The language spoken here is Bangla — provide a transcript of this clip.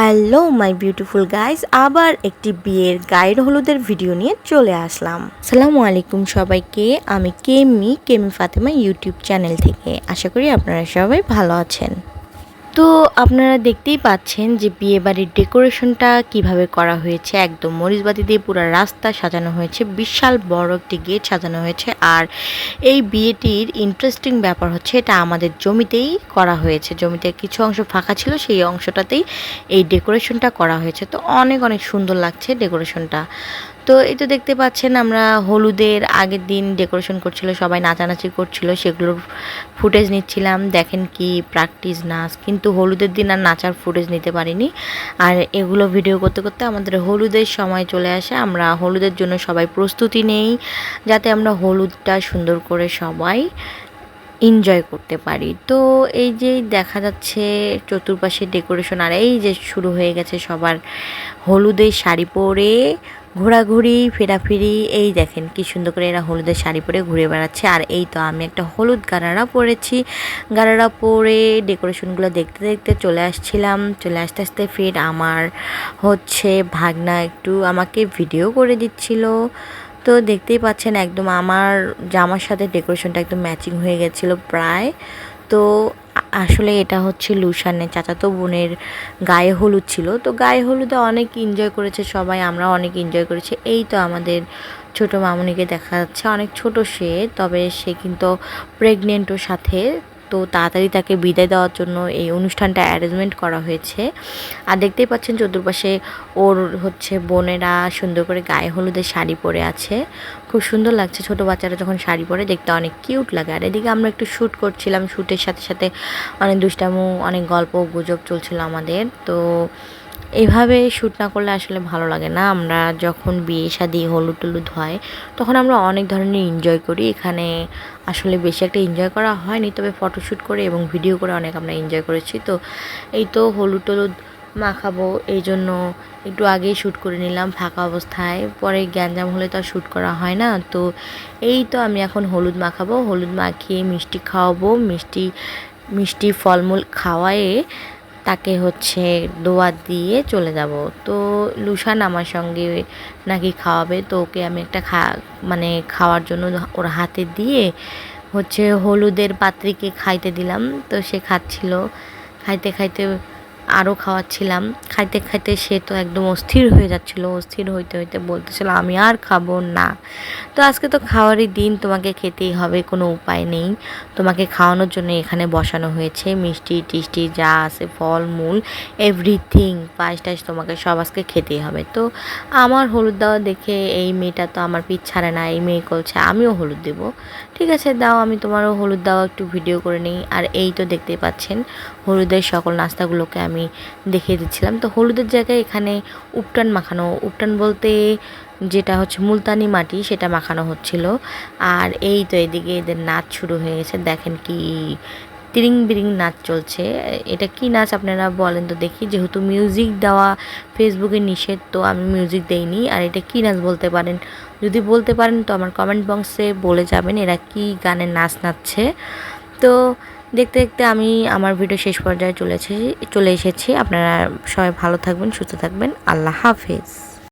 হ্যালো মাই বিউটিফুল গাইস, আবার একটি বিয়ের গায়ের হলুদের ভিডিও নিয়ে চলে আসলাম। আসসালামু আলাইকুম সবাইকে, আমি কেমি ফাতেমা ইউটিউব চ্যানেল থেকে। আশা করি আপনারা সবাই ভালো আছেন। তো আপনারা দেখতেই পাচ্ছেন যে বিয়ে বাড়ির ডেকোরেশনটা কিভাবে করা হয়েছে। একদম মরিচবাতি দিয়ে পুরো রাস্তা সাজানো হয়েছে, বিশাল বড় একটি গেট সাজানো হয়েছে। আর এই বিয়েটির ইন্টারেস্টিং ব্যাপার হচ্ছে এটা আমাদের জমিতেই করা হয়েছে। জমিতে কিছু অংশ ফাঁকা ছিল, সেই অংশটাতেই এই ডেকোরেশনটা করা হয়েছে। তো অনেক অনেক সুন্দর লাগছে ডেকোরেশনটা। তো এই তো দেখতে পাচ্ছেন আমরা হলুদের আগের দিন ডেকোরেশন করছিল, সবাই নাচানাচি করছিল, সেগুলোর ফুটেজ নিচ্ছিলাম। দেখেন কি প্র্যাকটিস নাচ, কিন্তু হলুদের দিন আর নাচার ফুটেজ নিতে পারিনি। আর এগুলো ভিডিও করতে করতে আমাদের হলুদের সময় চলে আসে। আমরা হলুদের জন্য সবাই প্রস্তুতি নেই, যাতে আমরা হলুদটা সুন্দর করে সবাই এনজয় করতে পারি। তো এই যে দেখা যাচ্ছে চতুর্পাশে ডেকোরেশন, আর এই যে শুরু হয়ে গেছে সবার হলুদের শাড়ি পরে ঘোরাঘুরি ফেরাফিরি। এই দেখেন কি সুন্দর করে এরা হলুদের শাড়ি পরে ঘুরে বেড়াচ্ছে। আর এই তো আমি একটা হলুদ গারারা পরেছি, গারারা পরে ডেকোরেশনগুলো দেখতে দেখতে চলে আসছিলাম। চলে আসতে আসতে ফির আমার হচ্ছে ভাগনা একটু আমাকে ভিডিও করে দিচ্ছিল। তো দেখতেই পাচ্ছেন একদম আমার জামার সাথে ডেকোরেশনটা একদম ম্যাচিং হয়ে গেছিলো প্রায়। তো আসলে এটা হচ্ছে লুসানের চাচাতো বোনের গায়ে হলুদ ছিল। তো গায়ে হলুদে অনেক এনজয় করেছে সবাই, আমরা অনেক এনজয় করেছি। এই তো আমাদের ছোট মামুনিকে দেখা যাচ্ছে, অনেক ছোট সে, তবে সে কিন্তু প্রেগনেন্টও সাথে। তো তাড়াতাড়ি তাকে বিদায় দেওয়ার জন্য এই অনুষ্ঠানটা অ্যারেঞ্জমেন্ট করা হয়েছে। আর দেখতেই পাচ্ছেন চতুর্পাশে ওর হচ্ছে বোনেরা সুন্দর করে গায়ে হলুদের শাড়ি পরে আছে, খুব সুন্দর লাগছে। ছোট বাচ্চারা যখন শাড়ি পরে দেখতে অনেক কিউট লাগে। আর এদিকে আমরা একটু শ্যুট করছিলাম, শ্যুটের সাথে সাথে অনেক দুষ্টামু অনেক গল্প গুজব চলছিল আমাদের। তো এইভাবে শ্যুট না করলে আসলে ভালো লাগে না। আমরা যখন বিয়ে শাদী হলুদ টলুদ হয় তখন আমরা অনেক ধরনের এনজয় করি। এখানে আসলে বেশি একটা এনজয় করা হয়নি, তবে ফটোশ্যুট করে এবং ভিডিও করে অনেক আমরা এনজয় করেছি। তো এই তো হলুদ টলুদ মাখাবো, এই জন্য একটু আগেই শ্যুট করে নিলাম ফাঁকা অবস্থায়, পরে গ্যাঞ্জাম হলে তো আর শ্যুট করা হয় না। তো এই তো আমি এখন হলুদ মাখাবো, হলুদ মাখিয়ে মিষ্টি খাওয়াবো, মিষ্টি মিষ্টি ফলমূল খাওয়ায়ে তাকে হচ্ছে দোয়া দিয়ে চলে যাব। তো লুসান আমার সঙ্গে নাকি খাওয়াবে, তো ওকে আমি একটা মানে খাওয়ার জন্য ওর হাতে দিয়ে হচ্ছে হলুদের পাত্রীকে খাইতে দিলাম। তো সে খাচ্ছিল, খাইতে খাইতে আরও খাওয়াচ্ছিলাম। খাইতে খাইতে সে তো একদম অস্থির হয়ে যাচ্ছিলো, অস্থির হইতে হইতে বলতেছিল আমি আর খাবো না। তো আজকে তো খাওয়ারই দিন, তোমাকে খেতেই হবে, কোনো উপায় নেই। তোমাকে খাওয়ানোর জন্য এখানে বসানো হয়েছে, মিষ্টি টিষ্টি যা আছে ফল মূল এভরিথিং, পায়েস টায়েস তোমাকে সব আজকে খেতেই হবে। তো আমার হলুদ দেওয়া দেখে এই মেয়েটা তো আমার পিছ ছাড়ে না, এই মেয়ে বলছে আমিও হলুদ দেবো। ঠিক আছে দাও, আমি তোমারও হলুদ দেওয়া একটু ভিডিও করে নিই। আর এই তো দেখতেই পাচ্ছেন হলুদের সকল নাস্তাগুলোকে আমি দেখিয়ে দিচ্ছিলাম। তো হলুদের জায়গায় এখানে উপটান মাখানো, উপটান বলতে যেটা হচ্ছে মুলতানি মাটি, সেটা মাখানো হচ্ছিল। আর এই তো এদিকে এদের নাচ শুরু হয়ে গেছে, দেখেন কি তিরিং বিরিং নাচ চলছে। এটা কি নাচ আপনারা বলেন তো দেখি, যেহেতু মিউজিক দেওয়া ফেসবুকে নিষেধ, তো আমি মিউজিক দেইনি। আর এটা কি নাচ বলতে পারেন, যদি বলতে পারেন তো আমার কমেন্ট বক্সে বলে যাবেন এরা কি গানের নাচ নাচছে। তো দেখতে দেখতে আমি আমার ভিডিও শেষ পর্যায়ে চলে এসেছি। আপনারা সবাই ভালো থাকবেন, সুস্থ থাকবেন, আল্লাহ হাফেজ।